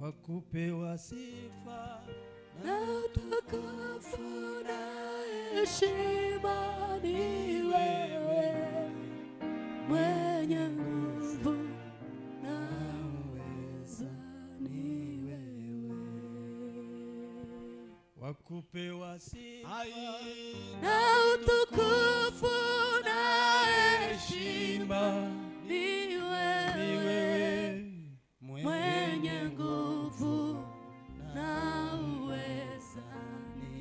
Wakupewa sifa na utukufu na heshima ni wewe, mwenye nguvu na uweza ni wewe. Wakupewa sifa na utukufu na heshima ni wewe, mwenye nguvu na uweza ni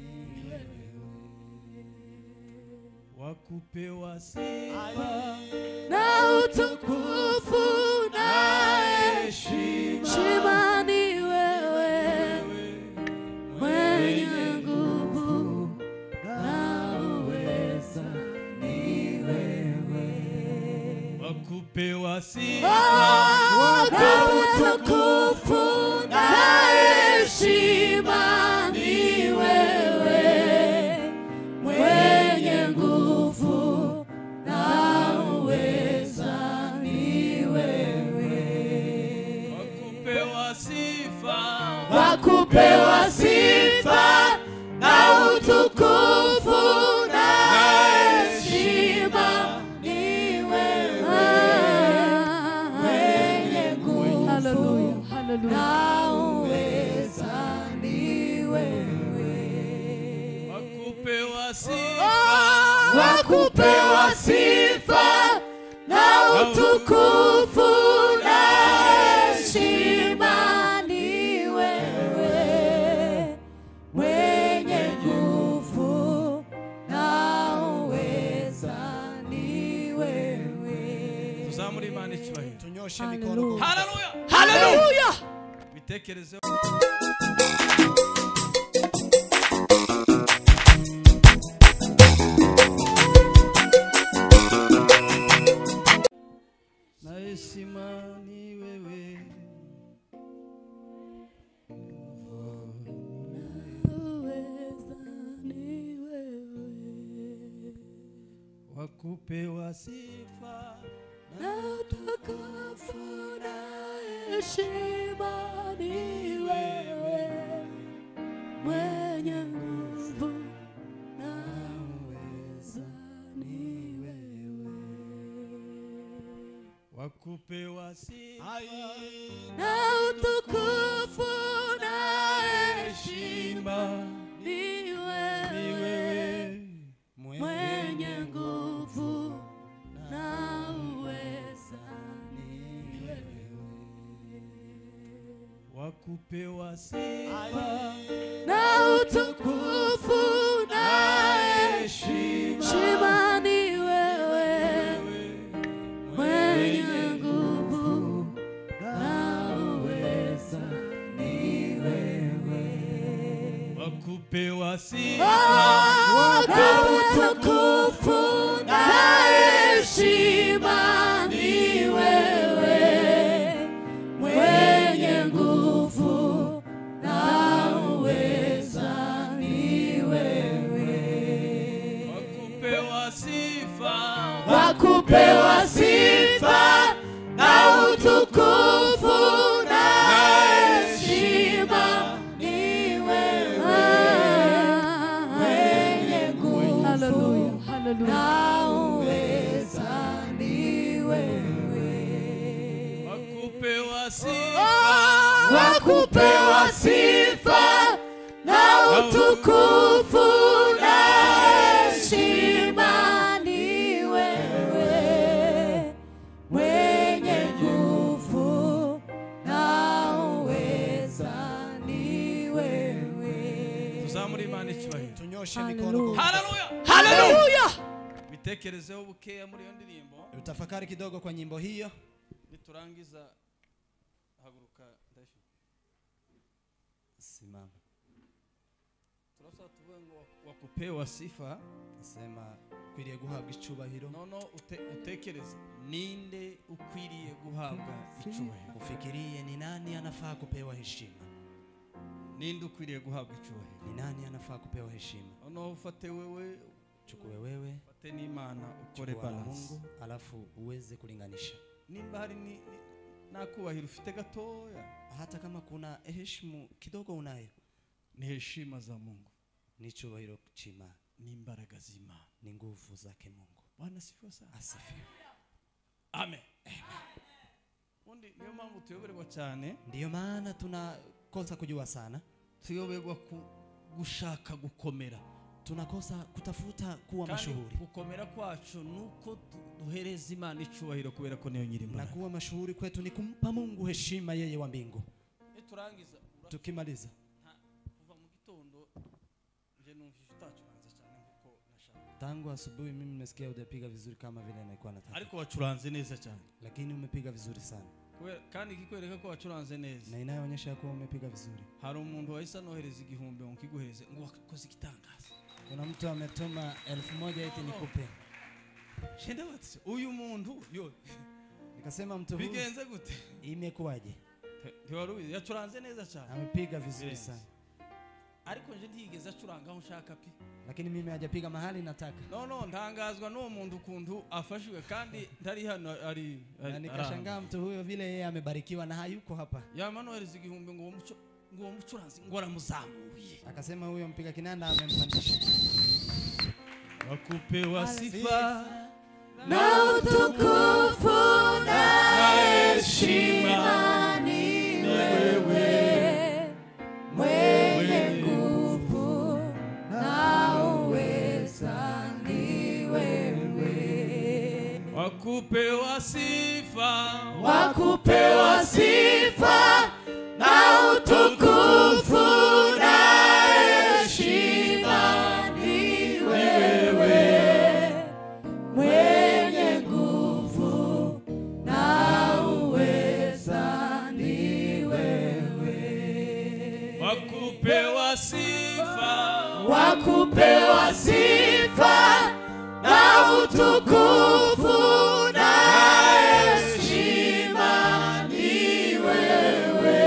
wewe. Wakupewa sifa na utukufu na heshima ni wewe, mwenye nguvu na uweza ni wewe. Wakupewa sifa na utukufu na heshima ni wewe, mwenye nguvu na uweza ni wewe. wakupewa sifa Wakupewa sifa na utukufu na heshima ni wewe, mwenye nguvu na uweza ni wewe. wakupewa sifa Wakupewa sifa na utukufu na heshima ni wewe, mwenye nguvu na uweza ni wewe. tuzamure Imana icyubahiro tunyoshe mikono. haleluya Haleluya. bitekereze na heshima ni wewe Uweza ni wewe. wakupewa sifa Na utukufu na heshima ni wewe, mwenye nguvu na uweza ni wewe. wakupewa sifa Na utukufu na heshima ni wewe, mwenye nguvu na uweza ni wewe. wakupewa sifa Na utukufu na heshima ni wewe, mwenye nguvu na uweza ni wewe. wakupewa sifa Na utukufu na heshima ni wewe, mwenye nguvu na uweza ni wewe. wakupewa sifa Wakupewa sifa na utukufu na heshima ni wewe, mwenye nguvu na uweza ni wewe. wakupewa sifa Wakupewa sifa na utukufu na heshima ni wewe, mwenye nguvu na uweza Imana icyubahiro. Tunyoshe mikono. Haleluya. Haleluya. Bitekerezeho bukeya muri iyo ndirimbo. Utafakari kidogo kwa nyimbo hiyo. Niturangiza haguruka ndasho. Simama. Turasa tuvuga ngo wakupewa sifa. Nasema ukwiriye guhabwa icubahiro. Nono utekereza ninde ukwiriye guhabwa icubahiro. Ufikirie ni nani anafaa kupewa heshima. Ninde ukwiriye guhabwa icubahiro. Ni nani anafaa kupewa heshima. Nono ufate wewe, chukue wewe, ufate n'Imana ukore balance. Alafu uweze kulinganisha. Nimba hari ni nakubahira ufite gatoya. Hata kama kuna heshima kidogo unayo, ni heshima za Mungu. Ni cyubahiro cy'Imana. Ni imbaraga z'Imana. Ni nguvu zake Mungu. Bwana sifiwe sana. Asifiwe. Amen. Undi niyo mpamvu tuyoberwa cyane. Ndiyo maana tunakosa kujua sana. Tuyoberwa gushaka gukomera. Tunakosa kutafuta kuwa mashuhuri. Gukomera kwacu nuko duhereza Imana icubahiro kubera ko niyo nyiri imbaraga. Na kuwa mashuhuri kwetu ni kumpa Mungu heshima yeye wa mbingu. Turangiza. Tukimaliza. Kuva mu gitondo nje numvise utacuranze cyane nkuko nashaka. Tangu asubuhi mimi nimesikia hujapiga vizuri kama vile nilikuwa nataka. Ariko wacuranze neza cyane. Lakini umepiga vizuri sana. Kandi kikwereka ko wacuranze neza. Na inayoonyesha kuwa umepiga vizuri. Hari umuntu wahise nohereza igihumbi ngo kiguhereze ngo wakoze igitangaza. Kuna mtu ametuma 1000 eti nikupe. Shenda wati uyu muntu yo. Nikasema mtu huyu bigenze gute? Imekuwaje? Ntiwarubize yacuranze neza cyane. Amepiga vizuri sana. Ariko nje ntigeze acuranga aho nshaka pi. Lakini mimi hajapiga mahali nataka. No ntangazwa no muntu kuntu afashwe kandi ntari hano ari. Nikashangaa mtu huyo vile yeye amebarikiwa na hayuko hapa. Yamanohereza igihumbi ngo uwo mucuranzi ngo aramuzamuye. Akasema huyo mpiga kinanda amempandisha. Wakupewa sifa na utukufu na heshima ni wewe, mwenye nguvu na uweza ni wewe. Wakupewa sifa, wakupewa sifa na utukufu na heshima ni wewe, mwenye nguvu na uweza ni wewe. wakupewa sifa, wakupewa sifa na utukufu na heshima ni wewe,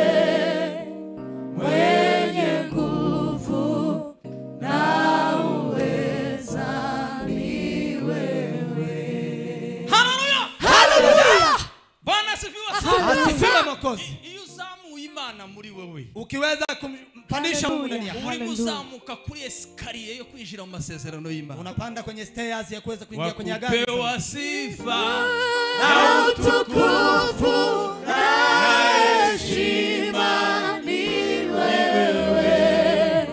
mwenye nguvu na uweza ni wewe. Haleluya! Haleluya! Bwana sifiwe. Asifiwe Mwokozi. Iyo uzamuye Imana muri wewe, ukiweza kumpandisha Mungu ndani yako, uri kuzamuka kuri esikariye yo kwinjira mu masezerano y'Imana. Unapanda kwenye stairs ya kuweza kuingia kwenye agano. Wakupewa sifa na utukufu na heshima ni wewe,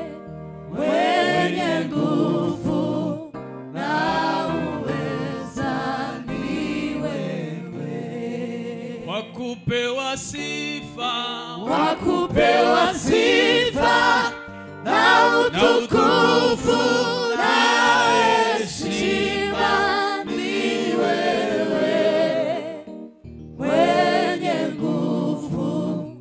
mwenye nguvu na uweza ni wewe. wakupewa sifa, wakupewa sifa na utukufu na heshima ni wewe, mwenye nguvu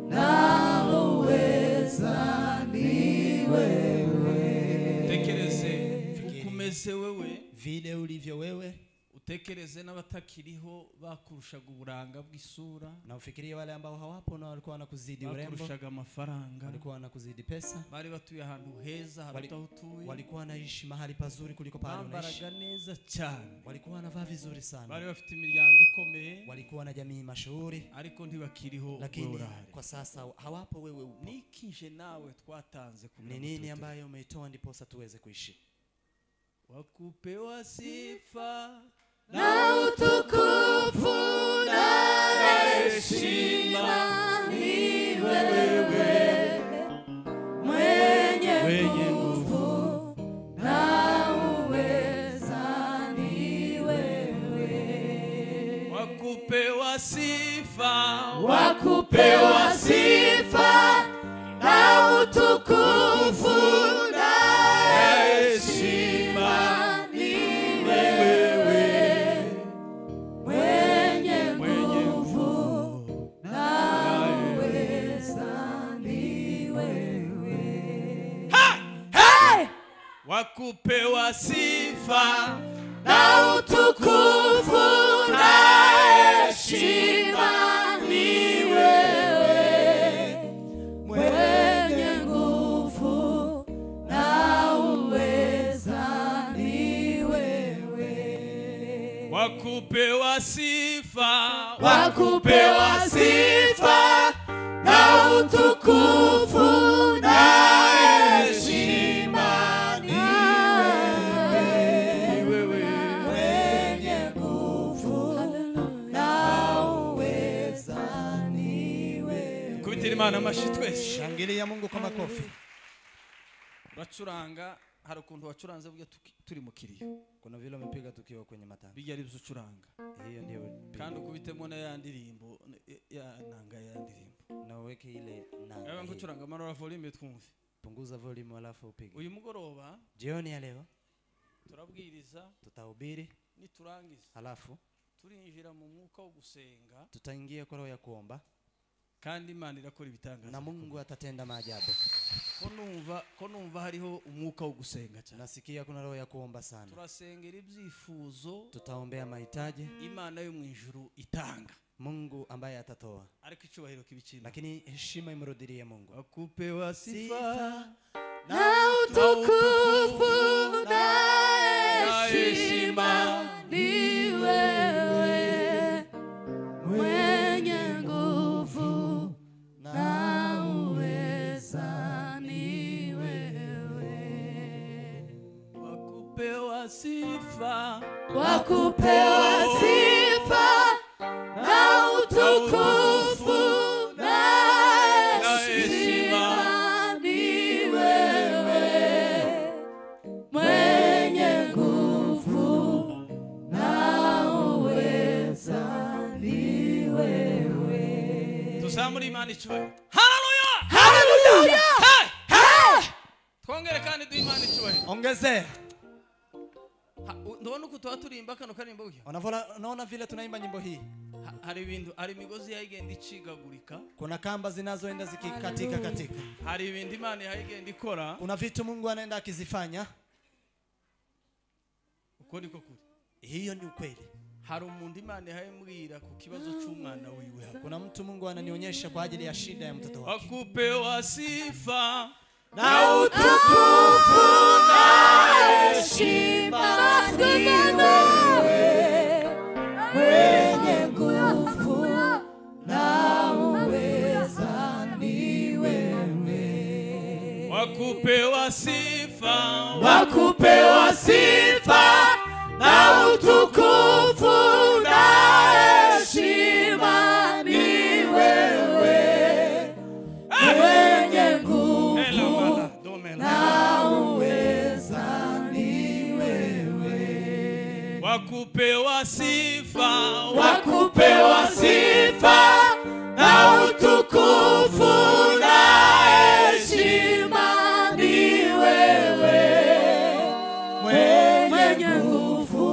na uweza ni wewe. tekereze ukumeze wewe, vile ulivyo wewe, utekereze n'abatakiriho bakurushaga uburanga bw'isura, na ufikirie wale ambao hawapo na walikuwa wanakuzidi urembo, bakurushaga amafaranga, walikuwa wanakuzidi pesa, bari batuye ahantu heza haruta utuye, walikuwa wanaishi mahali pazuri kuliko pale unaishi, bambaraga neza cyane, walikuwa wanavaa vizuri sana, bari bafite imiryango ikomeye, walikuwa na jamii mashuhuri, ariko ntibakiriho. lakini kwa sasa hawapo wewe upo. Nikije nawe twatanze Ni nini ambayo umeitoa ndipo sasa tuweze kuishi? Wakupewa sifa na utukufu na heshima ni wewe, mwenye nguvu na uweza ni wewe. wakupewa sifa, wakupewa sifa na utukufu na wakupewa sifa na utukufu na heshima ni wewe, mwenye nguvu na uweza ni wewe. wakupewa sifa Wakupewa sifa na utukufu na heshima ni wewe, mwenye nguvu na uweza ni wewe. kubitira Imana amashyi twese. Shangilia Mungu kwa makofi. uracuranga hari ukuntu wacuranze burya turi mu kiriyo, Kuna vile umepiga tukiwa kwenye matanga. bijya ari byo ucuranga Hiyo ndio. kandi ukubitemo na ya ndirimbo ya nanga ya ndirimbo. Na uweke ile nanga. Ewe ngucuranga manora volume twumve. Punguza volume alafu upige. Uyu mugoroba Jioni ya leo turabwiriza, tutahubiri, niturangiza halafu turinjira mu mwuka wo gusenga, tutaingia kwa roho ya kuomba kandi Imana irakora ibitangaza. na Mungu atatenda maajabu. ko numva hariho umwuka wo gusenga cyane. Nasikia kuna roho ya kuomba sana. Turasengera ibyifuzo Tutaombea mahitaji Imana yo mu ijuru itanga, Mungu ambaye atatoa, ariko icyubahiro kibikina. lakini heshima imrudilie Mungu. Wakupewa sifa Na utukufu na heshima ni wewe, mwenye nguvu na uweza ni wewe. wakupewa sifa Wakupewa sifa na utukufu na heshima ni wewe, mwenye nguvu na uweza ni wewe. tuzamure Imana icyubahiro. Haleluya, Haleluya! twongere kandi duhe Imana icyubahiro. Ongezea. Ndabona uko tuba turimba kano karimbo burya Unaona vile tunaimba nyimbo hii. hari imigozi yayigenda icigagurika, Kuna kamba zinazoenda zikikatika katika. hari ibindi Imana yayigenda ikora. Kuna vitu Mungu anaenda akizifanya. Uko niko kuri. Hiyo ni ukweli. Hari umuntu Imana yayimwira ku kibazo cy'umwana wiwe. Kuna mtu Mungu ananionyesha kwa ajili ya shida ya mtoto wake. Wakupewa sifa Na utukufu na heshima ni wewe, mwenye nguvu na uweza ni wewe. wakupewa sifa Wakupewa sifa na utukufu na heshima ni wewe, mwenye nguvu na uweza ni wewe. wakupewa sifa Wakupewa sifa na utukufu na heshima ni wewe, mwenye nguvu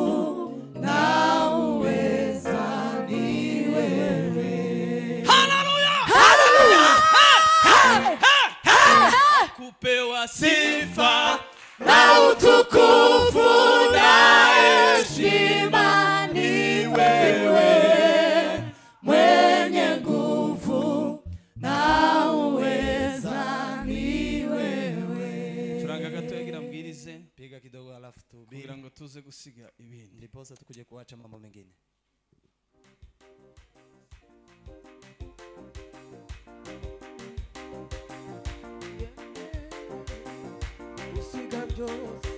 na uweza ni wewe. Haleluya, Haleluya! wakupewa sifa Na utukufu na heshima ni wewe, mwenye nguvu na uweza ni wewe. turanga gato yagira mbwirize Piga kidogo alafu tuhubiri. kugira ngo tuze gusiga ibindi. Ndiposa tukuje kuacha mambo mengine. Usiga byose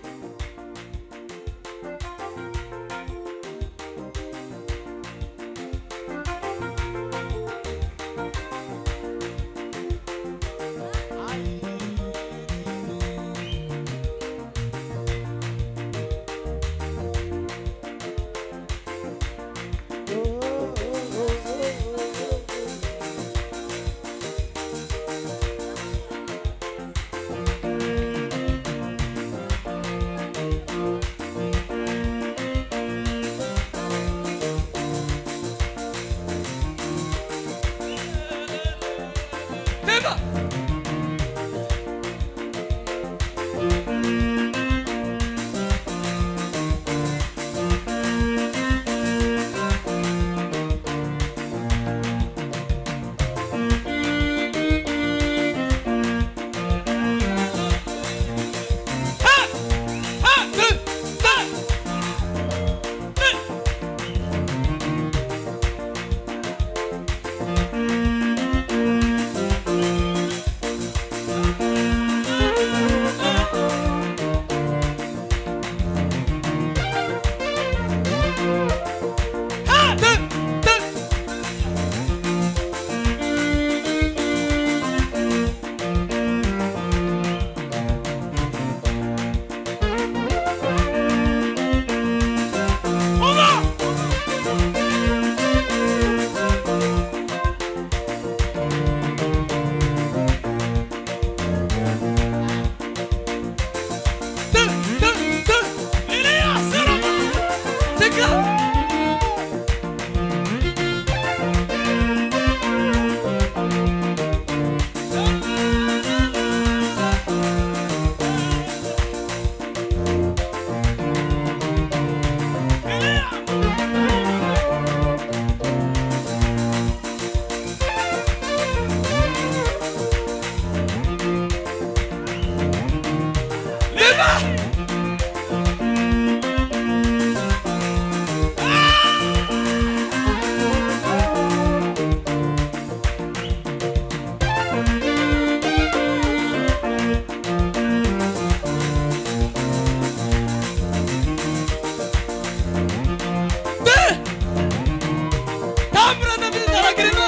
Tambra da vida la grima.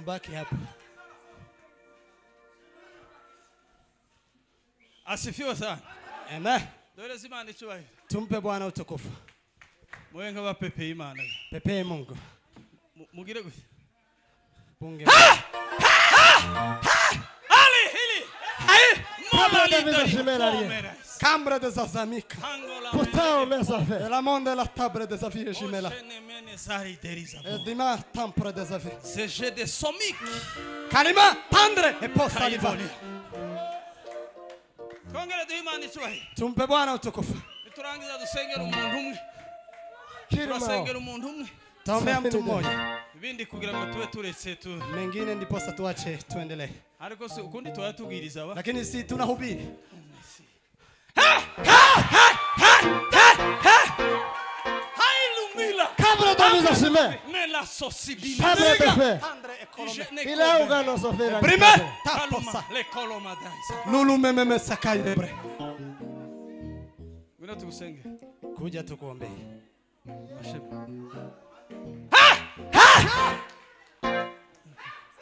Mbaki hapo. Asifiwe sana. Amen. Dole zimana icyubahiro. Tumpe Bwana utukufu. Mwe nk'abapepe Imana. Pepe Mungu. Mugire gute. Bunge. Ali hili. Cambre des Azamiques. Pourtant, mes affaires. Et la monde est la table des affaires jumelles. Et dima tampre des affaires. C'est j'ai des somiques. Kalima tendre et pas saliva. Twongere duhe Imana icyubahiro. Tumpe Bwana utukufu. Turangiza dusengera umuntu umwe. Kirimo. Turasengera umuntu umwe. Taombea mtu mmoja. Ibindi kugira ngo tube turetse tu. Mengine ndiposa tuache tuendelee. Ariko si ukundi twatubwiriza aba. Lakini si tunahubiri. Hailumila. Cambre de mes affaires. Mela sosibili. Cambre de fer. Tendre et colombe. Il a un gars sofera. Prima Kaluma taposa. le koloma daisa. Lulu meme sakai debre. Ngwino tugusenge. Kuja tukuombe.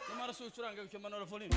Namara su ucuranga ukemana na volume.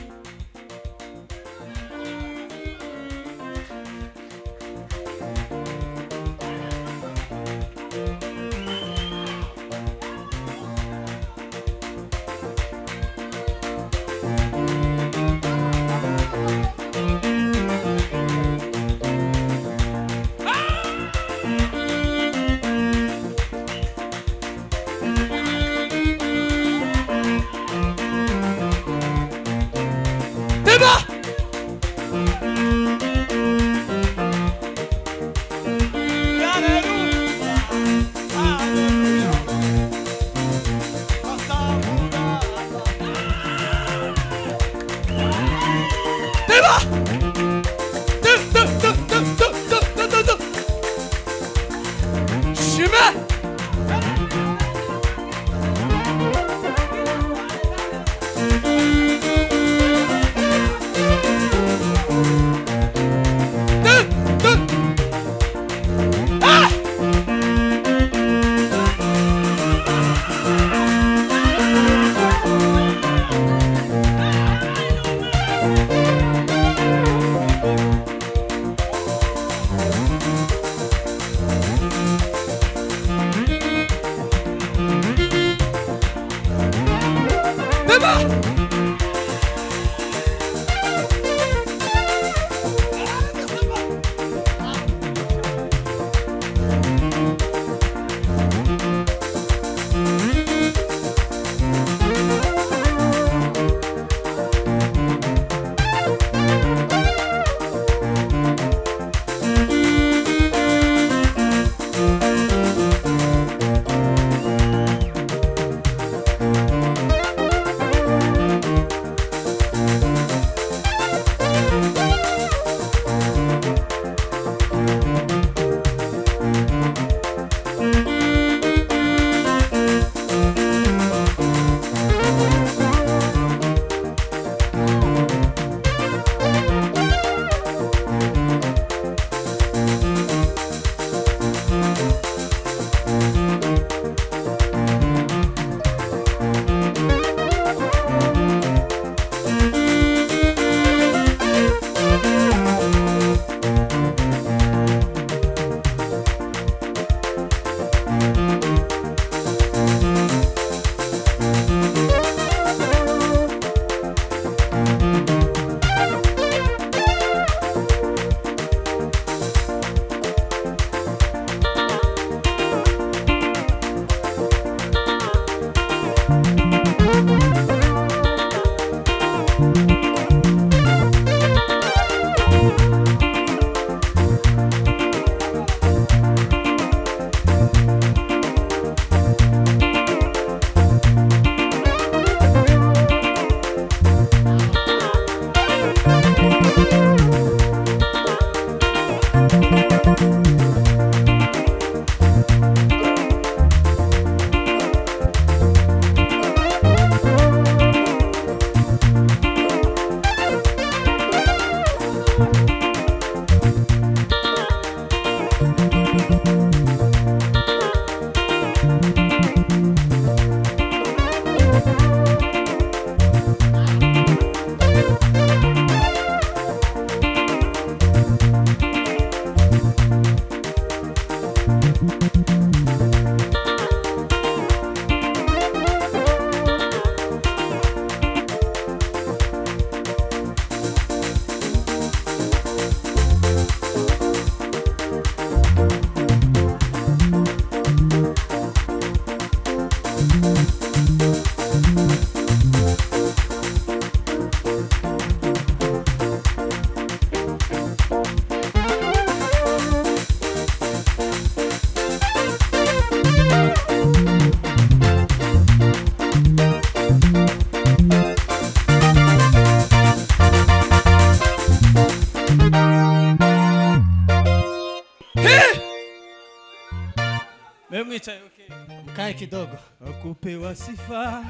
Mkae kidogo. Kupewa sifa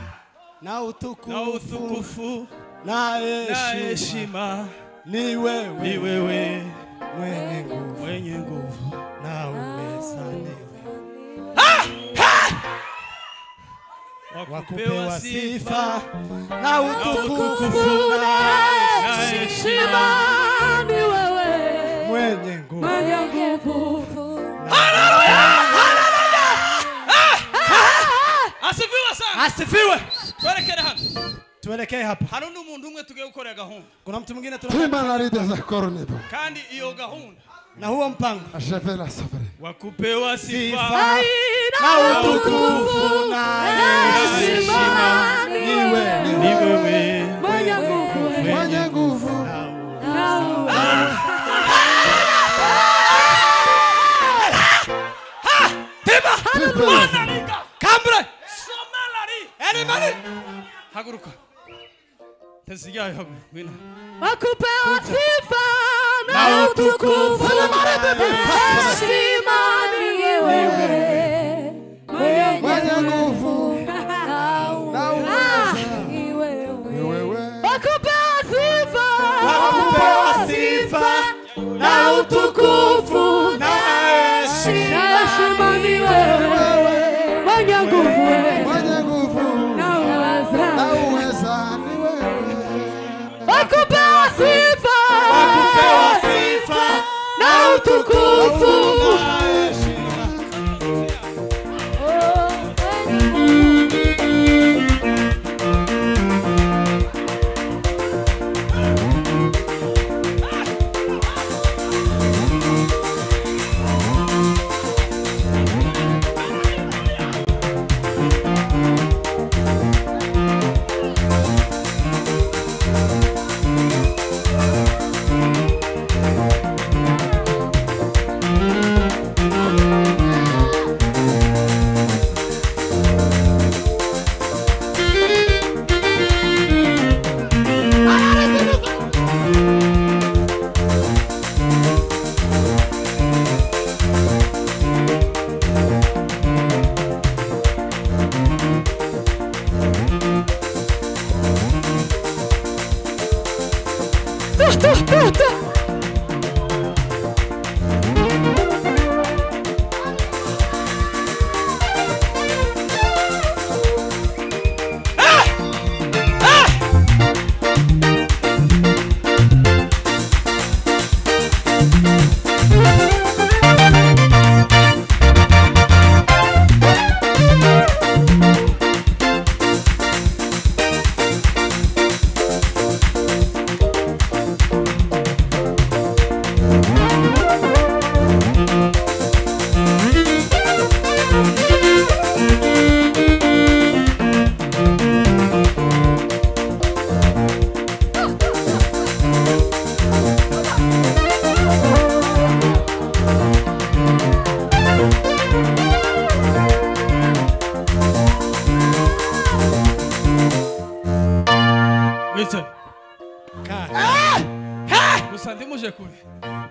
na utukufu na heshima ni wewe mwenye nguvu na uweza. Wakupewa sifa na utukufu na heshima ni wewe mwenye nguvu. Haleluya! Asifiwe sana. Asifiwe. Tuelekee hapa. Harundu umuntu umwe tugiye gukora gahunda. Kuna mtu mwingine Twimana rideza koronebo. Kandi iyo gahunda na huo mpango Ashafela safari. Wakupewa sifa na utukufu na heshima ni wewe Mwenye nguvu. Kambre Somalari anybody haguruka sijayo wina. Wakupewa sifa na utukufu. Heshima ni wewe. Mwenye nguvu na uweza ni wewe. Wakupewa sifa na utukufu na heshima ni wewe. Mwenye nguvu na uweza ni wewe. Wakupewa sifa na utukufu na heshima.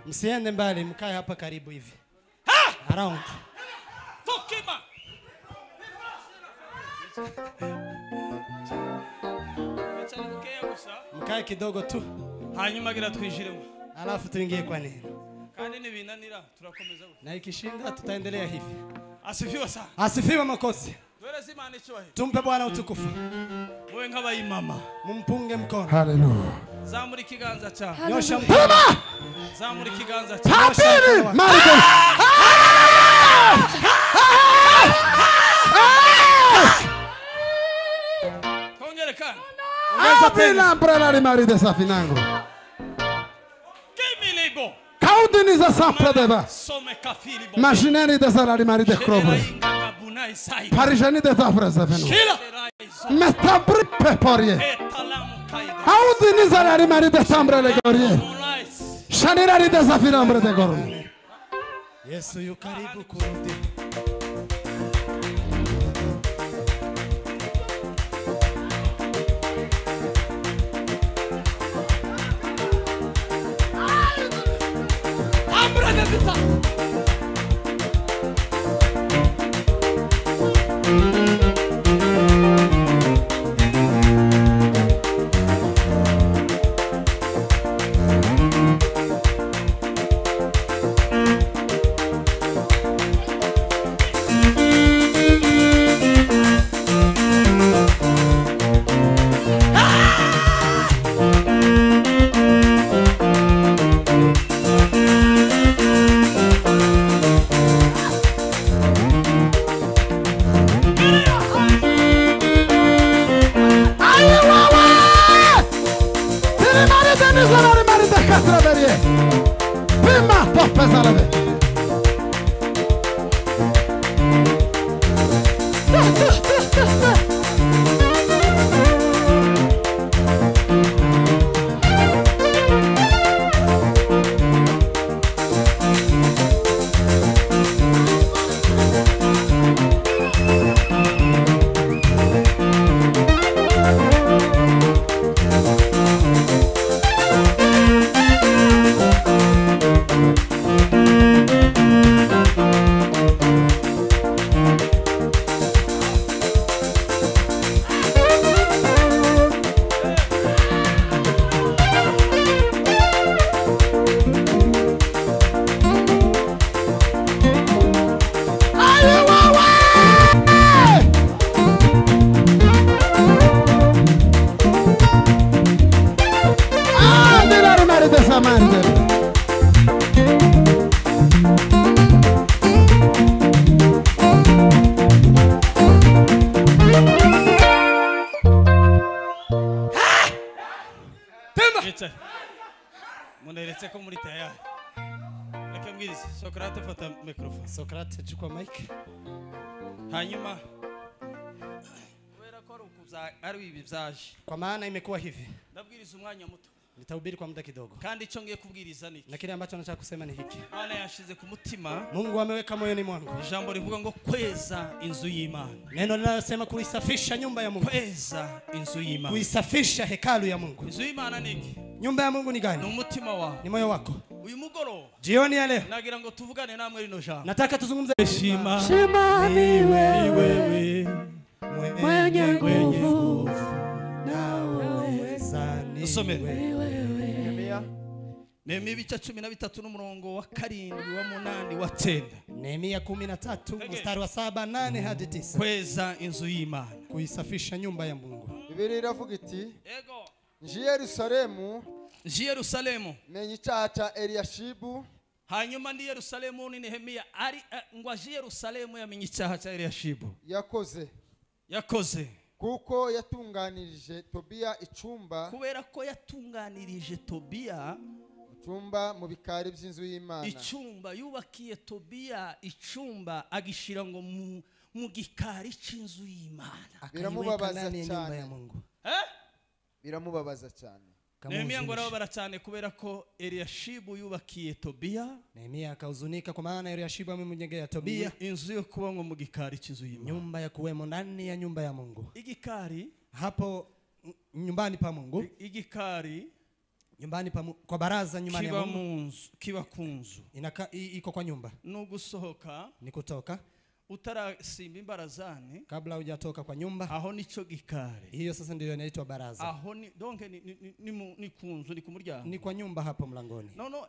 Msiende mbali, mkae hapa karibu hivi. Around. Tokima. Mkae kidogo tu. Hanyuma gira twijiremo. Alafu tuingie kwa nini. Kandi nibinanira turakomeza. Na ikishinda tutaendelea hivi. Asifiwe sana. Asifiwe makosi. Dore Imana icyubahiro. Tumpe Bwana utukufu. Muwe nk'abayimama. Mumpunge mkono. Hallelujah. Zamura ikiganza cyawe. Nyosha mkono. Zamura ikiganza cyawe. Tapiri, Mariko. Kongere kana. Apila brala di mari desafinango. Kimilibo. Kaudini za sapra deva. Some kafili bo. Machineri de sala di mari de krobre. Parijani de tapra zafeno. Metabri peporie. Audini za di mari de sambre le gorie. Shanira di desafinambre de gorne. Yesu yu karibu kurudi. Parishani de Samande. Temba. Muneretse ko muri tayari. Reka mbwirize. Socrate fata microphone. Socrate chukua mic. Hanyuma kubera ko ari ibi byaje. Kwa maana imekuwa hivi. Ndabwiriza umwanya muto. Nitahubiri kwa muda kidogo. Kandi ico ngiye kubwiriza niki? Na kile ambacho nataka kusema ni hiki. Bwana yashize ku mutima. Mungu ameweka moyoni mwangu. Ijambo rivuga ngo kweza inzu y'Imana. Neno linalosema kuisafisha nyumba ya Mungu. Kweza inzu y'Imana. Kuisafisha hekalu ya Mungu. Inzu y'Imana niki? Nyumba ya Mungu ni gani? Ni umutima wako. Ni moyo wako. Uyu mugoro. Jioni ya leo. Nagira ngo tuvugane namwe rino jambo. Nataka tuzungumze Shima. Shima ni wewe mwenye nguvu naweza ni Usome. Nehemia ibice 13 n'umurongo wa 7 wa 8 wa 9. Nehemia 13 mstari wa 7 8 hadi 9. Kweza inzu y'Imana. Kuisafisha nyumba ya Mungu. Bibiliya iravuga iti Ego. nji Yerusalemu menye icyaha cya Eliyashibu. Hanyuma ndi Yerusalemu ni Nehemia ari ngo aje Yerusalemu yamenye icyaha cya Eliyashibu. Yakoze Kuko yatunganirije Tobiya icumba. Kubera ko yatunganirije Tobiya icumba mu bikari by'inzu y'Imana. Icumba yubakiye Tobiya icumba agishira ngo mu gikari cy'inzu y'Imana. Biramubabaza cyane. Biramubabaza cyane. Nehemia ngo arababara cyane kubera ko Eliyashibu yubakiye Tobiya. Nehemia akahuzunika kwa maana Eliyashibu amemjengea Tobiya inzu yo kuba ngo mu gikari cy'inzu y'Imana. Nyumba ya kuwemo ndani ya nyumba ya Mungu. Igikari hapo nyumbani pa Mungu. Igikari nyumbani pa kwa baraza nyumbani ya Mungu. Kiba kunzu. Iko kwa nyumba. Nugusohoka. Ni kutoka. Utarasimba imbarazani kabla hujatoka kwa nyumba. Aho nico gikari. Hiyo sasa ndio inaitwa baraza. Aho ni donke ni kunzu ni kumuryango. Ni kwa nyumba hapo mlangoni. No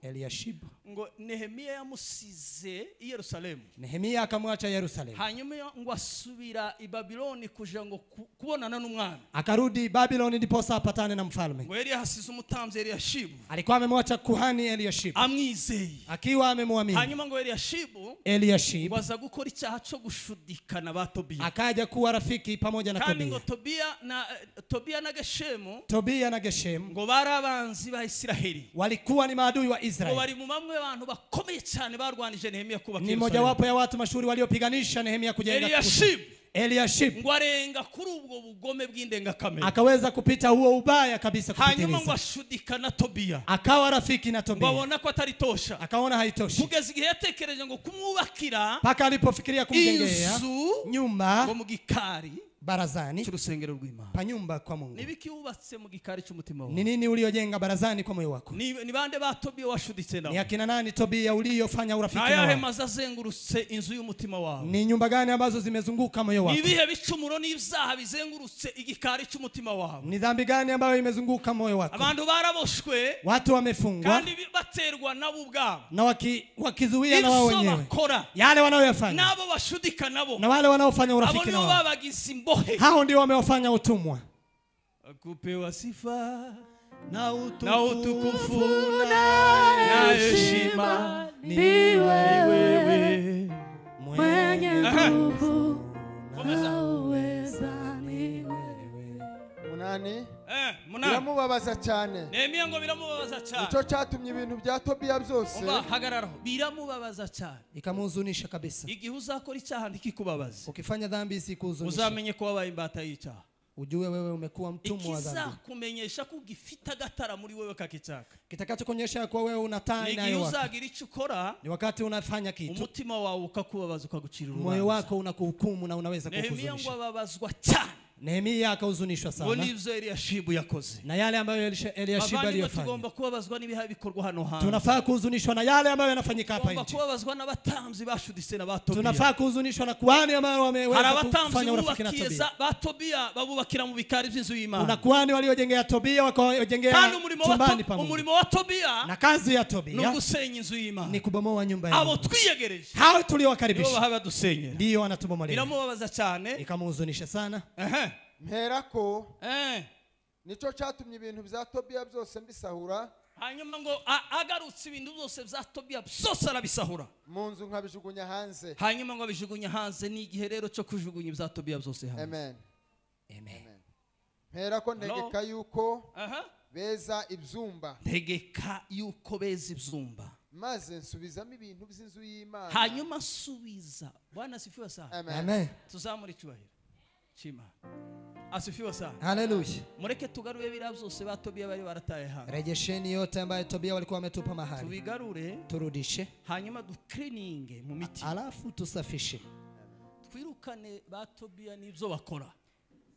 Eliyashibu ngo Nehemia yamusize i Yerusalemu. Nehemia akamwacha Yerusalemu. Hanyuma ngo asubira i Babiloni kuja ngo kubonana n'umwami. Akarudi Babiloni ndipo apatane na mfalme. Ngo hasize umutamzi Eliyashibu. Alikuwa amemwacha kuhani Eliyashibu. Amwizeye. Akiwa amemwamini. Hanyuma ngo Eliyashibu waza gukora icyaha cyo gushudikana ba Tobiya. Akaja kuwa rafiki pamoja na Tobiya. Kandi ngo Tobiya na Geshemu ngo barabanzi ba Isiraheli. Walikuwa ni maadui wa Israeli. Ngo bari mu bamwe abantu bakomeye cyane barwanije Nehemia kubaka Yerusalemu. Ni moja wapo ya watu mashuhuri waliopiganisha Nehemia kujenga. Eliyashibu ngo arenga kuri ubwo bugome bw'indengakamere. Akaweza kupita huo ubaya kabisa kupitiliza. Hanyuma ngo ashudika na Tobiya. Akawa rafiki na Tobiya. Babona ko atari tosha. Akaona haitoshi. Kugeza igihe yatekereje ngo kumwubakira. Paka alipofikiria kumjengea nyumba ngo mu gikari barazani cy'urusengero rw'Imana. Pa nyumba kwa Mungu. Nibiki wubatse mu gikari cy'umutima wawe? Ni nini uliojenga barazani kwa moyo wako? Ni bande ba Tobiya washuditse nabo? Ni akina nani Tobiya uliofanya urafiki nao? Ayahe mazazengurutse inzu y'umutima wawe? Ni nyumba gani ambazo zimezunguka moyo wako? Ibihe bicumuro n'ibyaha bizengurutse igikari cy'umutima wawe? Ni dhambi gani ambayo imezunguka moyo wako? Abantu baraboshwe, watu wamefungwa, kandi baterwa nabo ubwabo, na wakizuia na wao wenyewe yale wanaoyafanya, nabo bashudika nabo, na wale wanaofanya urafiki nao, abo ndio babagize imbohe. Hao ndio wamewafanya utumwa. Akupewa sifa na utukufu na heshima ni wewe mwenye nguvu na uweza ni wewe. Munani biramubabaza cyane. Nehemia ngo biramubabaza cyane. Nicyo cyatumye ibintu bya Tobiya byose hagararaho biramubabaza cyane. Ikamuhuzunisha kabisa. Igihe uzakora icyaha ndikikubabaza. Ukifanya dhambi isikuhuzunisha. Uzamenye ko wabaye imbata y'icyaha. Ujue wewe umekuwa mtumwa wa dhambi. Ikizakumenyesha ko ugifita gatara muri wewe kakitaka. Kitakachokuonyesha kwa wewe una taa inayo wako. Uzagira icyo ukora. Ni wakati unafanya kitu. Umutima wawe ukakubabaza ukagucira urubanza. Moyo wako unakuhukumu na unaweza kukuhuzunisha. Nehemia ngo ababazwa cyane. Nehemia akahuzunishwa sana. Nibyo Eliyashibu yakoze. Na yale ambayo Eliyashibu aliyofanya. Tugomba kubabazwa n'ibiha bikorwa hano hanze. Tunafaa kuhuzunishwa na yale ambayo yanafanyika hapa nje. Tugomba kubabazwa n'abatamzi bashuditse na ba Tobiya. Tunafaa kuhuzunishwa na kuhani ambao wameweza kufanya urafiki na Tobiya. Ba Tobiya babubakira mu bikari by'inzu y'Imana. Kuna kuhani waliojengea Tobiya wakajengea chumbani pa Mungu. Umurimo wa Tobiya na kazi ya Tobiya ni gusenya inzu y'Imana. Ni kubomoa nyumba ya Mungu. Abo twiyegereje. Hao tuliowakaribisha. Ndio baba dusenyera. Ndio wanatubomolea. Biramubabaza cyane. Ikamuhuzunisha sana. Mperako nico cyatumye ibintu bya Tobiya byose mbisahura. Hanyuma ngo agarutse ibintu byose bya Tobiya byose arabisahura mu nzu nkabijugunya hanze. Hanyuma ngo abijugunya hanze, ni igihe rero cyo kujugunya ibya Tobiya byose hanze. Amen. Mpera ko ntegeka yuko beza ibyumba. Ntegeka yuko beza ibyumba. Maze nsubizamo ibintu by'inzu y'Imana. Hanyuma subiza. Bwana asifiwe sana. Amen. Tuzamura icyubahiro cy'Imana. Asifiwe sana. Haleluya. Mureke tugarure biriya byose ba Tobiya bari barataye hanze. Rejesheni yote ambayo Tobiya walikuwa wametupa mahali. Tubigarure, turudishe. Hanyuma ducleaninge mu mitima. Alafu tusafishe. Twirukane ba Tobiya n'ibyo bakora.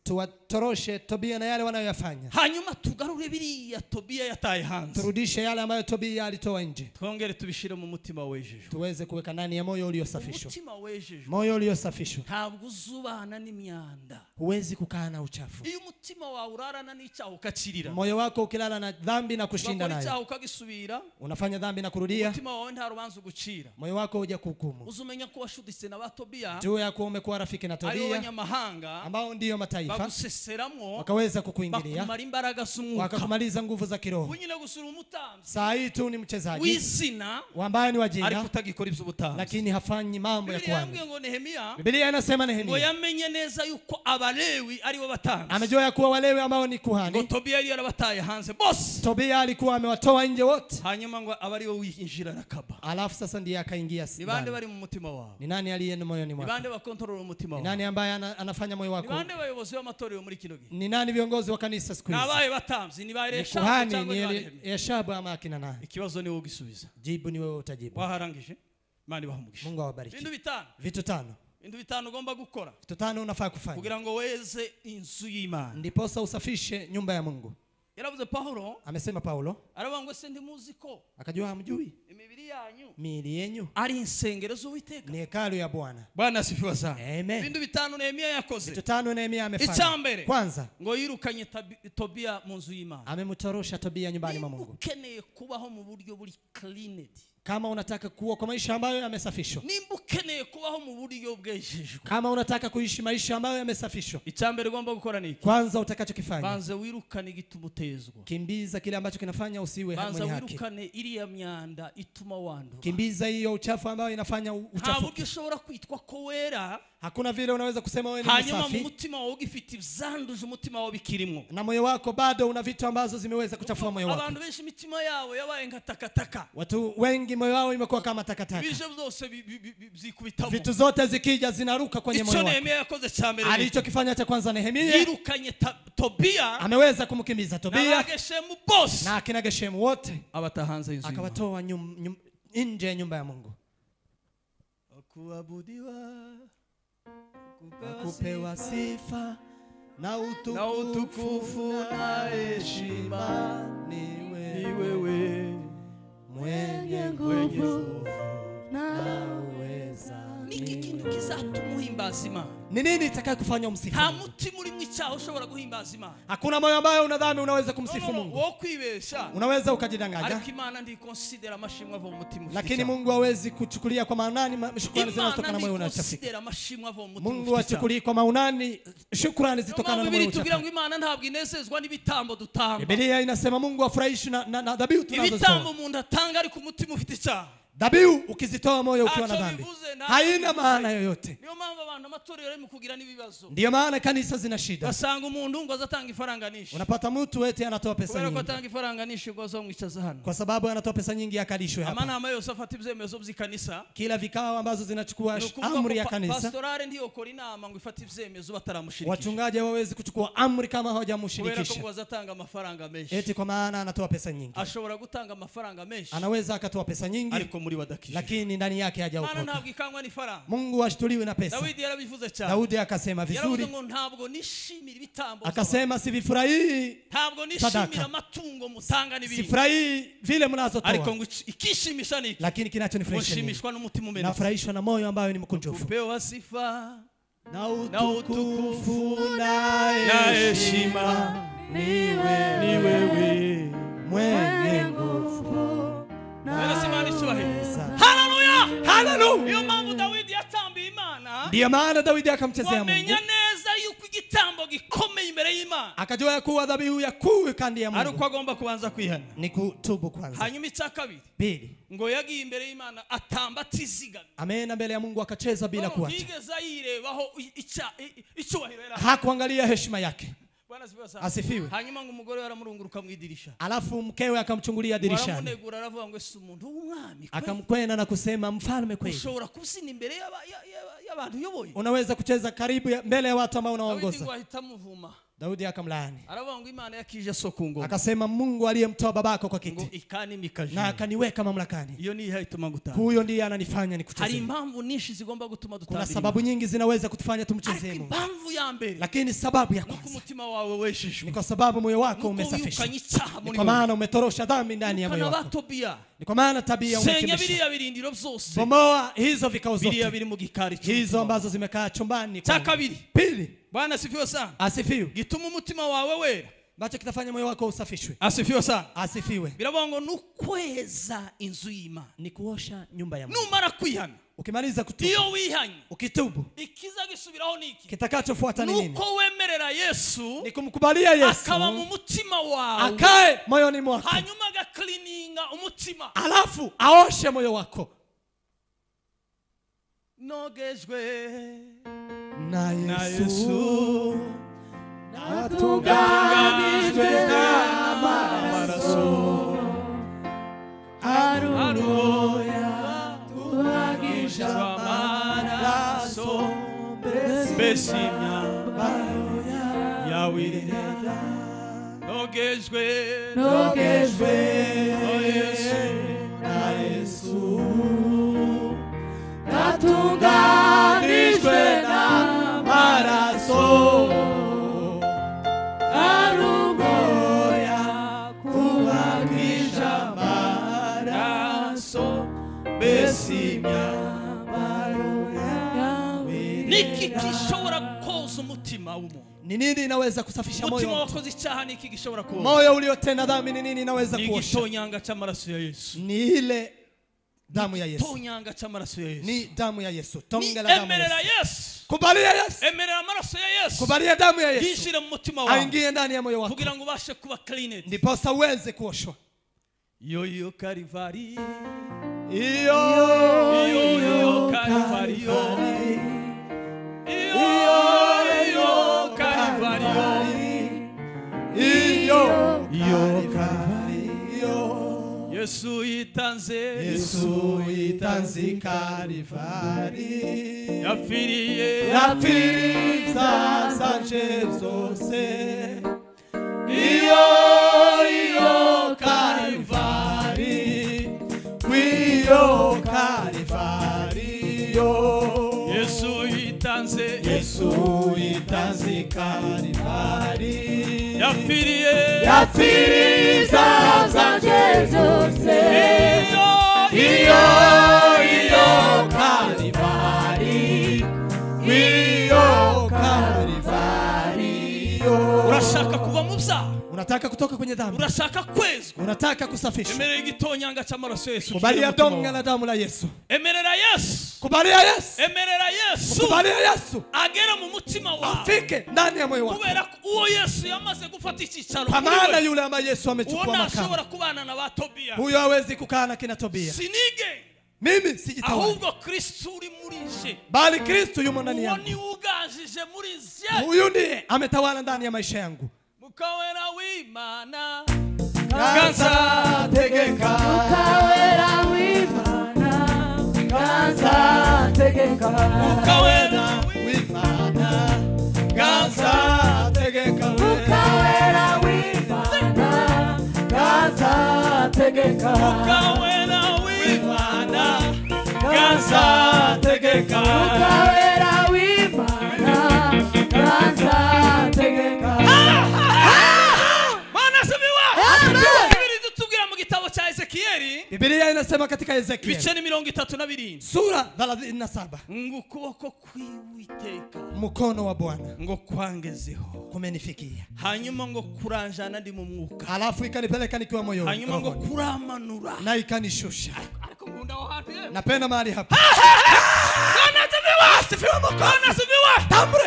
Tuwatoroshe Tobiya na yale wanayoyafanya. Hanyuma tugarure biriya Tobiya yataye hanze. Turudishe yale ambayo Tobiya alitoa nje. Twongere tubishire mu mutima wejejwe. Tuweze kuweka ndani ya moyo uliosafishwa. Mutima wejejwe. Moyo uliosafishwa. Ntabwo uzubana n'imyanda. Huwezi kukaa na uchafu. Iyo umutima wawe urarana n'icyaha ukakirira. Moyo wako ukilala na dhambi na kushinda nayo. Icyaha ukagisubira. Unafanya dhambi na kurudia. Umutima wawe nta rubanza ugucira. Moyo wako huja kuhukumu. Uzumenya ko washuditse na ba Tobiya. Jua ya kuwa umekuwa rafiki na Tobiya. Ari abanyamahanga ambao ndio mataifa. Baguseseramwo. Wakaweza kukuingilia. Bakumara imbaraga z'umwuka. Wakakumaliza nguvu za kiroho. Kunyine gusura umutambi. Saa hii tu ni mchezaji. Wizina. Ambaye ni wa jina. Ariko utagikora iby'ubutambi. Lakini hafanyi mambo ya kuhani. Biblia Biblia inasema Nehemia. Ngo yamenye neza yuko abalewi ari bo batambi. Amejua ya kuwa walewi ambao ni kuhani. Ngo Tobiya yari yarabataye hanze boss. Tobiya alikuwa amewatoa nje wote. Hanyuma ngo abari bo winjira nakaba. Alafu sasa ndiye akaingia. Ni bande bari mu mutima wao. Ni nani aliye moyoni mwako? Ni bande bakontrol umutima wao. Ni nani ambaye anafanya moyo wako? Ni bande bayobozi b'amatorero muri kino gihe. Ni nani viongozi wa kanisa siku hizi? Nabaye batamzi ni bare Shabu cyangwa ni Yeshabu ama akina nani? Ikibazo ni wowe ugisubiza. Jibu ni wewe utajibu. Waharangije. Imana ibahumugisha. Mungu awabariki. Vitu bitanu ugomba gukora. Vitu tano unafaa kufanya. Kugira ngo weze inzu y'Imana. Ndiposa usafishe nyumba ya Mungu. Yaravuze Paulo. Amesema Paulo. Aravuga se ndi muziko. Akajua hamjui. Imibiri yanyu. Miili yenu. Ari insengero z'Uwiteka. Ni hekalu ya Bwana. Bwana asifiwe sana. Amen. Bintu bitanu Nehemia yakoze. Vitu tano Nehemia amefanya. Icyambere. Kwanza. Ngo yirukanye Tobiya mu nzu y'Imana. Amemtorosha Tobiya nyumbani mwa Mungu. Ukeneye kubaho mu buryo buri cleaned. Kama unataka kuwa kwa maisha ambayo yamesafishwa. Nimba ukeneye kubaho mu buryo bwejejwe. Kama unataka kuishi maisha ambayo yamesafishwa. Icyambere ugomba gukora niki? Kwanza utakachokifanya. Banze wirukane igitumutezwa. Kimbiza kile ambacho kinafanya usiwe mwenye haki. Banze wirukane iriya myanda ituma wandura. Kimbiza hiyo uchafu ambayo inafanya uchafu. Ntabwo ushobora kwitwa ko wera. Hakuna vile unaweza kusema wewe ni msafi. Hanyuma mu mutima wawe ugifite ibyanduje umutima wawe bikirimo. Na moyo wako bado una vitu ambazo zimeweza kuchafua moyo wako. Abantu benshi imitima yawe yabaye nka takataka. Watu wengi moyo wao imekuwa kama takataka. Bisho byose byikubitamo. Vitu zote zikija zinaruka kwenye moyo wako. Icyo Nehemia yakoze cyambere. Alichokifanya cha kwanza Nehemia. Yirukanye Tobiya. Ameweza kumkimbiza Tobiya. Na Geshemu boss. Na akina Geshemu wote. Abatahanza inzu. Akawatoa nje ya nyumba ya Mungu. Kuabudiwa. Kupewa sifa na utukufu na heshima ni wewe mwenye nguvu na uweza. Niki kintu kizatumuhimbaza Imana? Ni nini itakayokufanya umsifu? Nta mutima uri mu icyaha ushobora guhimbaza Imana. Hakuna moyo ambao unadhani unaweza kumsifu Mungu. Wo kwibesha. Unaweza ukajidanganya. Ariko Imana ndi consider amashimwe ava mu mutima ufite. Lakini Mungu hawezi kuchukulia kwa maanani shukrani zinazotokana na moyo unachafika. Consider amashimwe ava mu mutima. Mungu achukulie kwa maanani shukrani zitokana na moyo unachafika. Tugira ngo Imana ntabwo inezezwa n'ibitambo dutamba. Biblia inasema Mungu afurahishwi na dhabihu tunazotoa. Ibitambo umuntu atanga ari ku mutima ufite icyaha. Dhabihu ukizitoa moyo ukiwa na dhambi haina maana yoyote. Niyo mpamvu abantu amatorero ari kugira n'ibibazo. Ndio maana kanisa zina shida. Basanga umuntu ngo azatanga ifaranga nishi. Unapata mtu eti anatoa pesa nyingi. Kubera ko atanga ifaranga nishi ngo azomwicaza hano. Kwa sababu anatoa pesa nyingi akalishwe hapa. Amana amayo safati ibyemezo by'ikanisa. Kila vikao ambazo zinachukua amri ya kanisa. Pastorale ndiyo kora inama ngo ifate ibyemezo bataramushirikisha. Wachungaji hawawezi kuchukua amri kama hawajamshirikisha. Kubera ko azatanga amafaranga menshi. Eti kwa maana anatoa pesa nyingi. Ashobora gutanga amafaranga menshi. Anaweza akatoa pesa nyingi. Ariko muri badakisha. Lakini ndani yake hajaokoka. Maana ntabwo ikangwa ni faranga. Mungu ashtuliwe na pesa. Daudi yarabivuze cyane. Daudi akasema vizuri. Yaravuze ngo ntabwo nishimira ibitambo. Akasema sivifurahii. Ntabwo nishimira amatungo mutanga n'ibindi. Sifurahii vile mnazotoa. Ariko ngo ikishimisha niki? Lakini kinachonifurahisha ni kushimishwa n'umutima umenetse. Nafurahishwa na moyo ambao ni mkunjufu. Kupewa sifa na utukufu na heshima ni wewe mwenye nguvu. Haleluya! Haleluya! Niyo mpamvu Dawidi yatambiye Imana. Ndiyo maana Dawidi akamchezea Mungu. Wamenya neza yuko igitambo gikomeye imbere imbere y'Imana akajua kuwa dhabihu ya kuu kandi ya Mungu ari uko agomba kubanza kwihana ni kutubu kwanza. hanyuma icya kabiri Pili, ngo yagiye imbere y'Imana atamba atizigama. ameenda mbele ya Mungu akacheza bila kuacha. Yigeze yirebaho icyubahiro yari Hakuangalia heshima yake. Bwana asifiwe. Hanyuma ngo umugore aramurunguruka mu idirisha. Alafu mkewe akamchungulia dirishani. Waramunegura aravuga ngo ese umuntu w'umwami. Akamkwena na kusema mfalme kweli. Ushobora kusina imbere y'abantu yoboye. Unaweza kucheza karibu mbele ya watu ambao unaongoza. Daudi akamlaani. Aravuga ngo Imana yakije soko ngoma. Akasema Mungu aliyemtoa babako kwa kiti. Ikani mikaje. Na akaniweka mamlakani. Hiyo ni haituma gutana. Huyo ndiye ananifanya nikuchezee. Hari impamvu nishi zigomba gutuma dutabira. Kuna sababu nyingi zinaweza kutufanya tumchezee Mungu. Impamvu ya mbere. Lakini sababu ya kwanza. Umutima wawe weshishwe. Ni kwa sababu moyo wako umesafishwa. Ni kwa maana umetorosha dhambi ndani ya moyo wako. Ni kwa maana tabia umekimisha. Senya biriya birindiro byose. Bomoa hizo vikao zote. Biriya biri mu gikari. Hizo ambazo zimekaa chumbani. Takabiri. Pili. Bwana asifiwe sana. Asifiwe. Gituma umutima wawe wera. Bacho kitafanya moyo wako usafishwe. Asifiwe sana. Asifiwe. Biravuga ngo nukweza inzu y'Imana. Ni kuosha nyumba ya Mungu. Numara kwihana. Ukimaliza kutubu. Iyo wihanye. Ukitubu. Ikiza gisubiraho niki? Kitakachofuata ni nini? Nuko wemerera Yesu. Ni kumkubalia Yesu. Akaba mu mutima wawe. Akae moyoni mwako. Hanyuma agaklininga umutima. Alafu aoshe moyo wako. Nogejwe na Yesu natunganijwe n'amaraso aruya tuhagisha amaraso mbese imyambaro yawe irera. Nogejwe na Yesu natunganijwe n'amaraso arugoya kuhagisha amaraso mbese imyambaro yawe. niki gishobora koza umutima w'umuntu? Ni nini inaweza kusafisha moyo? Umutima wakoze icyaha niki gishobora koza? Moyo uliotenda dhambi ni nini inaweza kuosha? Ni gitonyanga cy'amaraso ya Yesu. Ni ile damu ya Yesu. Tonyanga cy'amaraso ya Yesu. Ni damu ya Yesu. Tonga la damu ya Yesu. Kubalia Yesu. Emerera amaraso ya Yesu. Kubalia damu ya Yesu. Yishire mu mutima wawe. Aingie ndani ya moyo wako. Kugira ngo ubashe kuba clean. Ndipo uweze kuoshwa. Iyo Kalivari. Iyo Kalivari. Iyo Kalivari. Iyo Kalivari. Yesu yitanze Kalivari. Yapfiriye zanje zose. Iyo Kalivari. Iyo Kalivari. Yesu yitanze Kalivari. Yapfiriye zanje zose. Iyo Kalivari. Iyo Kalivari. Urashaka kuva mu byaha? Unataka kutoka kwenye dhambi? Urashaka kwezwa? Unataka kusafishwa? Emerera igitonyanga cy'amaraso Yesu. Kubalia donga la damu la Yesu. Emerera Yesu. Kubalia Yesu. Emerera Yesu. Kubalia Yesu. Agera mu mutima wawe. Afike ndani ya moyo wako. Kubera uwo Yesu yamaze gufata icyicaro. Kwa maana yule ambaye Yesu amechukua makao. Unashobora kubana na Batobia. Huyo hawezi kukaa na kina Tobia. Sinige. Mimi sijitawala. Ahubwo Kristo uri muri nje. Bali Kristo yumo ndani yangu. Ni ugajije muri nje. Huyu ndiye ametawala ndani ya maisha yangu. Mukawera w'Imana. Ganza tegeka. Mukawera w'Imana. Ganza tegeka. Mukawera w'Imana. Ganza tegeka. Mukawera w'Imana. Ganza tegeka. Mukawera w'Imana. Ganza tegeka. Mukawera w'Imana. Ganza tegeka. Biblia inasema katika Ezekiel bice ni 32 sura 37 ngo ukuboko kw'Uwiteka mkono wa Bwana ngo kwangezeho kumenifikia, hanyuma ngo kuranjana ndi mu mwuka, halafu ikanipeleka nikiwa moyoni, hanyuma ngo kuramanura na ikanishusha. Ariko ngunda aho hafi napenda mahali hapa Bwana asifiwe, Bwana asifiwe.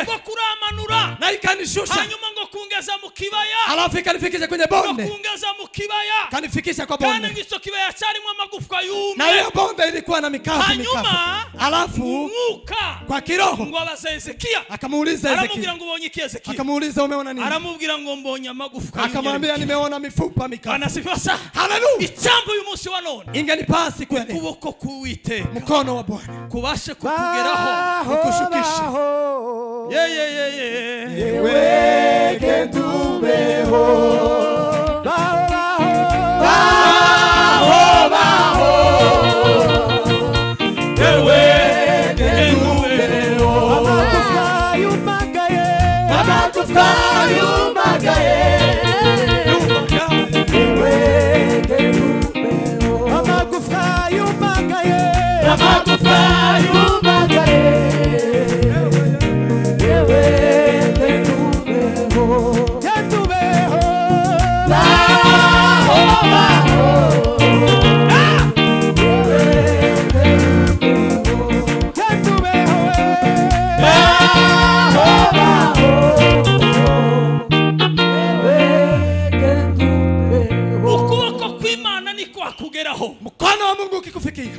Ngo kuramanura na ikanishusha, hanyuma ngo kungeza mu kibaya alafu ikanifikisha kwenye bonde kungeza mu kibaya kanifikisha kwa kandi bonde ngicho kibaya cyarimo amagufwa yumye na hiyo bonde ilikuwa na mikavu hanyuma alafu mwuka kwa kiroho ngo abaza Hezekia akamuuliza Hezekia aramubwira ngo ubonye iki Hezekia akamuuliza umeona nini aramubwira ngo mbonye amagufwa yumye akamwambia nimeona mifupa mikavu anasifiwa sana haleluya icambo uyu munsi wa none ingenipasi kweli kuboko kuwiteka mkono wa Bwana kubashe kukugeraho ukushukisha yewe kendubeho mkono wa Mungu ukikufikia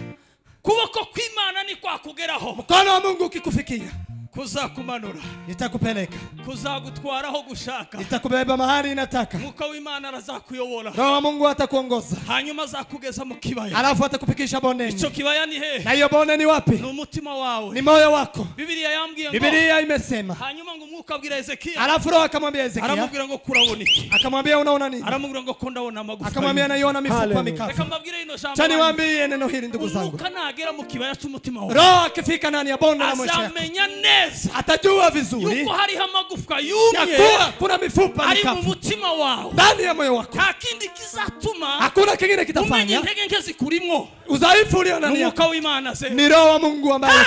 kuboko kw'Imana ni kwa kugeraho mkono wa Mungu ukikufikia kuzakumanura nitakupeleka kuzagutwaraho gushaka nitakubeba mahali inataka Mwuka w'Imana arazakuyobora Roho wa Mungu atakuongoza hanyuma azakugeza mu kibaya alafu atakufikisha bondeni ico kibaya ni he na hiyo bonde ni wapi ni umutima wawe ni moyo wako Biblia yambwiye ngo Biblia imesema hanyuma ngo Mwuka abwira Hezekia alafu Roho akamwambia Hezekia aramubwira ngo kurabona iki akamwambia unaona nini aramubwira ngo kondabona amagufa akamwambia naiona mifupa mikavu reka mbabwire ino jambo chani waambie neno hili ndugu zangu Mwuka nagera mu kibaya cy'umutima wawe Roho akifika ndani ya bonde la maisha yako azamenya neza atajua vizuri yuko hari amagufwa yumye kuna mifupa ari mu mutima wawe ndani ya moyo wako nta kindi kizatuma hakuna kingine kitafanya intege nke zikurimo udhaifu ulio ndani yako Mwuka w'Imana ze ni Roho wa Mungu ambaye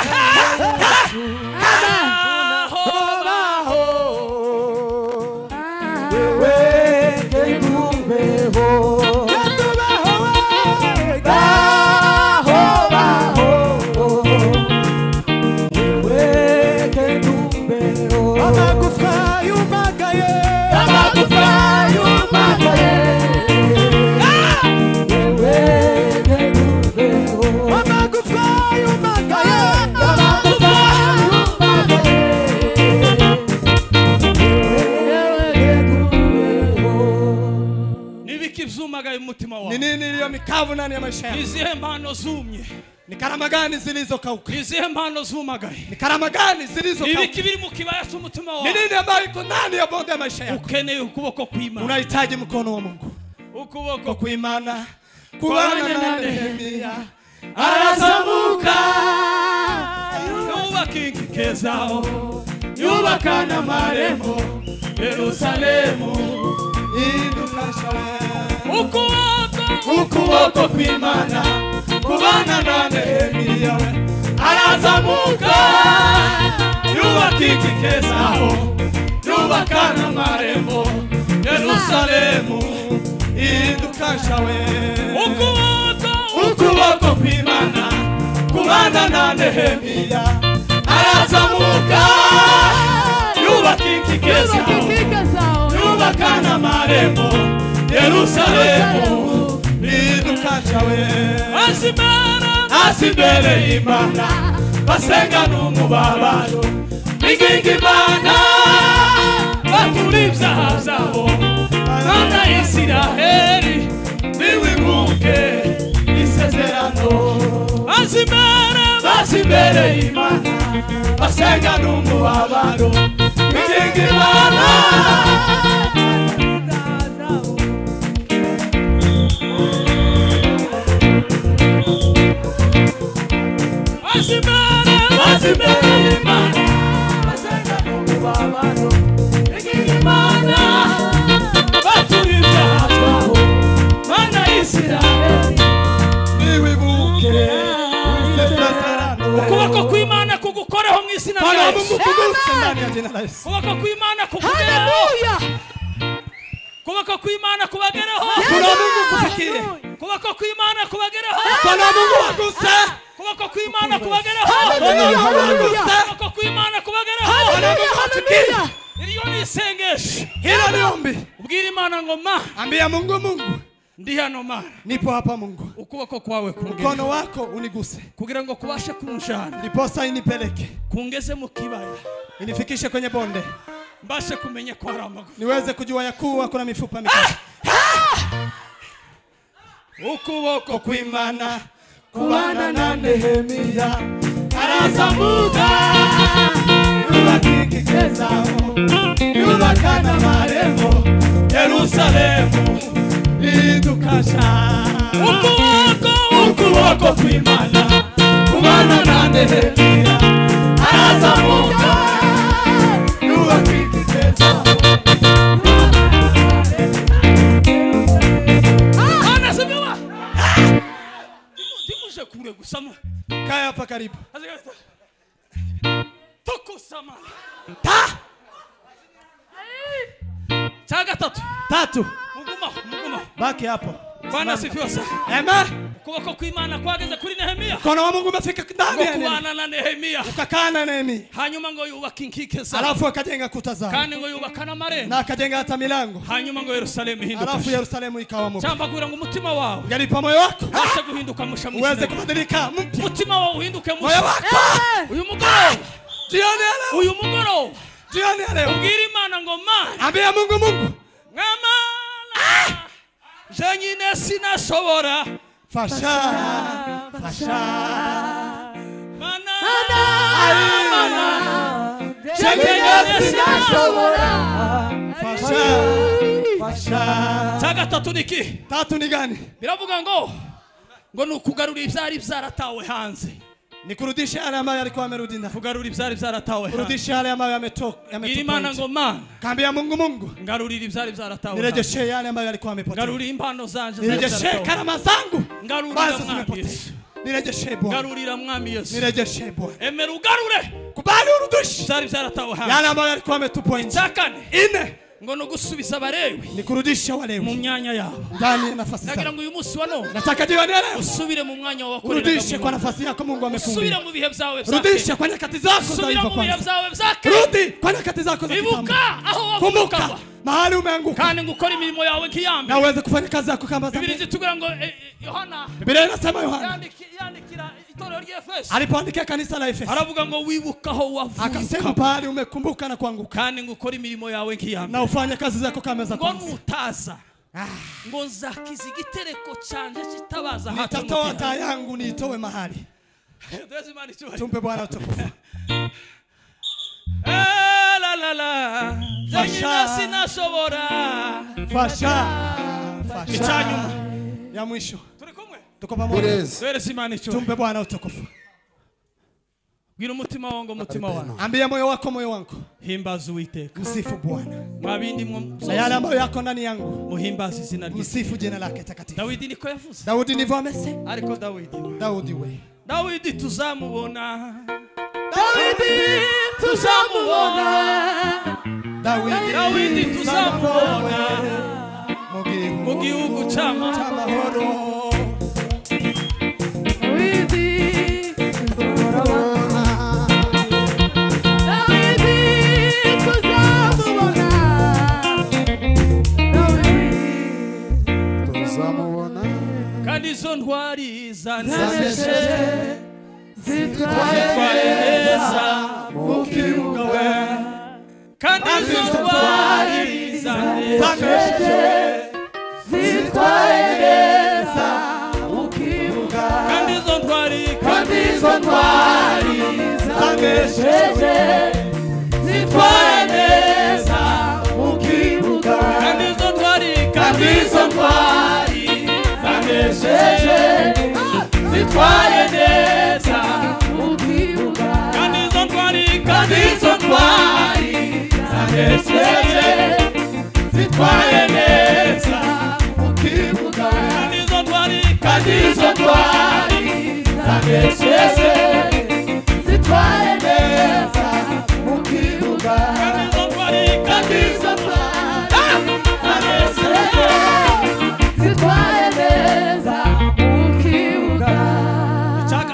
ni nini iliyo mikavu ndani ya maisha yako izihe mpano zumye ni karama gani zilizokauka izihe mpano zumagaye ni karama gani zilizokauka ibiki biri mu kibaya cy'umutima wawe ni nini ambayo iko ndani ya bonde ya maisha yako ukeneye ukuboko kw'Imana unahitaji mkono wa Mungu ukuboko kw'Imana kubana na Nehemia arazamuka yubaka inkike yubaka n'amarembo Yerusalemu indukasha ukuboko kw'Imana kubana na Nehemia arazamuka yubaka inkike yubaka n'amarembo Yerusalemu indukashawe ukuboko kw'Imana kubana na Nehemia arazamuka yubaka inkike yubaka n'amarembo Yerusalemu indukashawe asimbere y'Imana basenga n'umubabaro biginga Imana batura ibyaha byabo none Isiraheli niwibuke isezerano asimbere y'Imana basenga n'umubabaro biginga Imana ukuboko kw'Imana kugukoreho mu izina rya Yesu ukuboko kw'Imana kugukoreho ukuboko kw'Imana kubageraho ukuboko kw'Imana kubageraho ukuboko kw'Imana kubageraho ukuboko kw'Imana kubageraho Iriyo ni isengesho. Hilo ni ombi. Ubwira Imana ngo ma. Ambia Mungu, Mungu. Ndi hano Mana. Nipo hapa Mungu. Ukuboko kwawe kungeze. Mkono wako uniguse. Kugira ngo kubashe kunjana. Ndiposa inipeleke. Kungeze mu kibaya. Inifikishe kwenye bonde. Mbashe kumenya kwa ramaguru. Niweze kujua ya kuwa kuna mifupa mikali. Ukuboko kw'Imana kubana na Nehemiya arazamuka yubaka ikikezaho yubaka n'amarembo Yerusalemu idukasha ukuboko kw'Imana kubana na Nehemiya arazamuka yubaka ikikezaho kule gusama kaya hapa karibu toko sama ta chaga tatu muguma baki hapo. Bwana sifiwe sana. Amen. Ukuboko kw'Imana kwageze kuri Nehemiya. Mkono wa Mungu umefika ndani ya kubana na Nehemiya. Ukakaa na Nehemiya. Hanyuma ngo yubaka inkike zao. Alafu akajenga kuta zao. Kandi ngo yubaka n'amarembo. Na akajenga hata milango. Hanyuma ngo Yerusalemu ihinduka. Alafu Yerusalemu ikawa mpya. Chamba kugira ngo umutima wawe. Ngalipa moyo wako. Basi guhinduka mushamu. Uweze kubadilika mpya. Umutima wawe uhinduke moyo wako. Uyu mugoroba. Jioni leo. Uyu mugoroba. Jioni leo. Ubwira Imana ngo Mana. Ambia Mungu, Mungu. Ngamana. Janyine sinashobora. Fasha. Mana. Janyine sinashobora. Fasha. Chaga tatu niki? Tatu ni gani? Biravuga ngo nukugarura ivyari vyaratawe hanze. Ni kurudisha yale ambayo yalikuwa amerudi ndani. Kugarura ivyari vyaratawe hanze. Kurudisha yale ambayo yametoka. Imana ngo Mana. Kaambia Mungu, Mungu. Ngarurira ivyari vyaratawe hanze. Nirejeshe yale ambayo yalikuwa amepotea. Ngarurira impano zanje. Nirejeshe karama zangu. Ngarurira mwami Yesu. Nirejeshe Bwana. Ngarurira mwami Yesu. Nirejeshe Bwana. Emera ugarure. Kubali urudishe. Ivyari vyaratawe hanze. Yale ambayo yalikuwa ametupwa nje. Icyakane. Ine. Ngo no gusubiza Abalewi. Ni kurudisha Walewi mu myanya yao. Ndani ya nafasi zao. Nagira ngo uyu munsi wa none. Nataka jioni leo. Usubire mu mwanya wawe wakorera. Rudisha kwa nafasi yako Mungu amefunga. Usubire mu bihe byawe bya. Rudisha kwa nyakati zako za hivyo kwanza. Rudi kwa nyakati zako za kitambo. Ibuka aho wakumbuka. Mahali umeanguka. Kandi ngukora imirimo yawe nk'iyambe. Na uweze kufanya kazi yako kama zamani. Biblia zitugira ngo Yohana. Biblia inasema Yohana. Yandikira itorero ry'Efeso. Alipoandikia kanisa la Efeso. Aravuga ngo wibuka aho wavuka. Akasema pale umekumbuka na kuanguka. Kandi ngukora imirimo yawe nk'iyambe. Na ufanye kazi zako kama za kwanza. Ngo nutaza. Ngo nzakiza igitereko canje kitabaza hato. Nitatoa taa yangu niitoe mahali. Tumpe Bwana utukufu. La Janyine sinashobora. Fasha. Icyanyuma ya mwisho. Turi kumwe. Tuko pamoja. Twere Imana icyo. Tumpe Bwana utukufu. Bwira umutima wangu, umutima wangu. Ambia moyo wako, moyo wangu. Himbaza Uwiteka. Msifu Bwana. Mwabindi na yale ambayo yako ndani yangu. Muhimbaze izina rye. Msifu jina lake takatifu. Dawidi niko yavuze. Daudi ndivyo amesema. Ariko Dawidi we. Dawidi tuzamubona. Dawidi tuzamubona. Dawidi tuzamubona. Mu gihugu cy'amahoro. Kandi izo ntwari zanesheje zitwaye neza mu kibuga we. Kandi izo ntwari zanesheje zitwaye neza mu kibuga. Kandi izo ntwari zanesheje zitwaye neza mu kibuga. Kandi izo ntwari zanesheje zitwaye neza mu kibuga. Kandi izo ntwari zanesheje zitwaye neza mu kibuga. Kandi izo ntwari zanesheje zitwaye neza mu kibuga. Kandi izo ntwari zitwaye neza mu kibuga.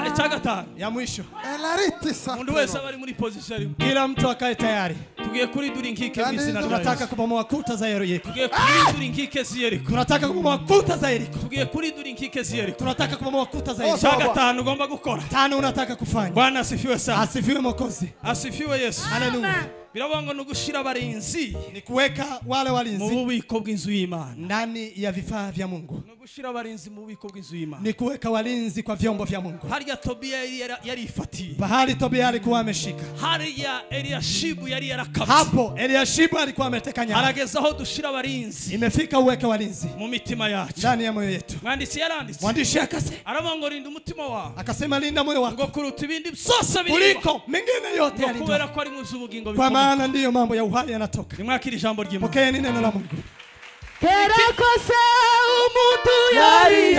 Icyagata gatanu ya mwisho. Mundu wese abari muri position. Kila mtu akae tayari. Tugiye kuri duri nkike bizina. Tunataka kubomoa kuta za Yeriko. Tugiye kuri duri nkike z'Yeriko. Tunataka kubomoa kuta za Yeriko. Tugiye kuri duri nkike z'Yeriko. Tunataka kubomoa kuta za Yeriko. Cha gatanu ugomba gukora. 5 unataka kufanya. Bwana asifiwe sana. Asifiwe Mwokozi. Asifiwe Yesu. Haleluya. Birabanga no gushira abarinzi ni kuweka wale walinzi mu bubiko bw'inzu y'Imana ndani ya vifaa vya Mungu. No gushira abarinzi mu bubiko bw'inzu y'Imana ni kuweka walinzi kwa vyombo vya Mungu. Harya Tobia yari ifatiye. Bahali Tobia alikuwa ameshika. Harya Eliashibu yari yarakabye. Hapo Eliashibu alikuwa ameteka nyara. Harageza aho dushira abarinzi. Imefika uweke walinzi mu mitima yacu. Ndani ya moyo yetu. Mwanditsi yaranditse. Mwandishi akase. Arabango rinda umutima wawe. Akasema linda moyo wako. Ngo kuruta ibindi byose biri. Kuliko mengine yote yalinda. Kubera ko ari mu zubugingo bikomeye. Kwa maana ndiyo mambo ya uhai yanatoka. Nimwakira ijambo ry'Imana. Pokeeni neno la Mungu. Kera kose umuntu yari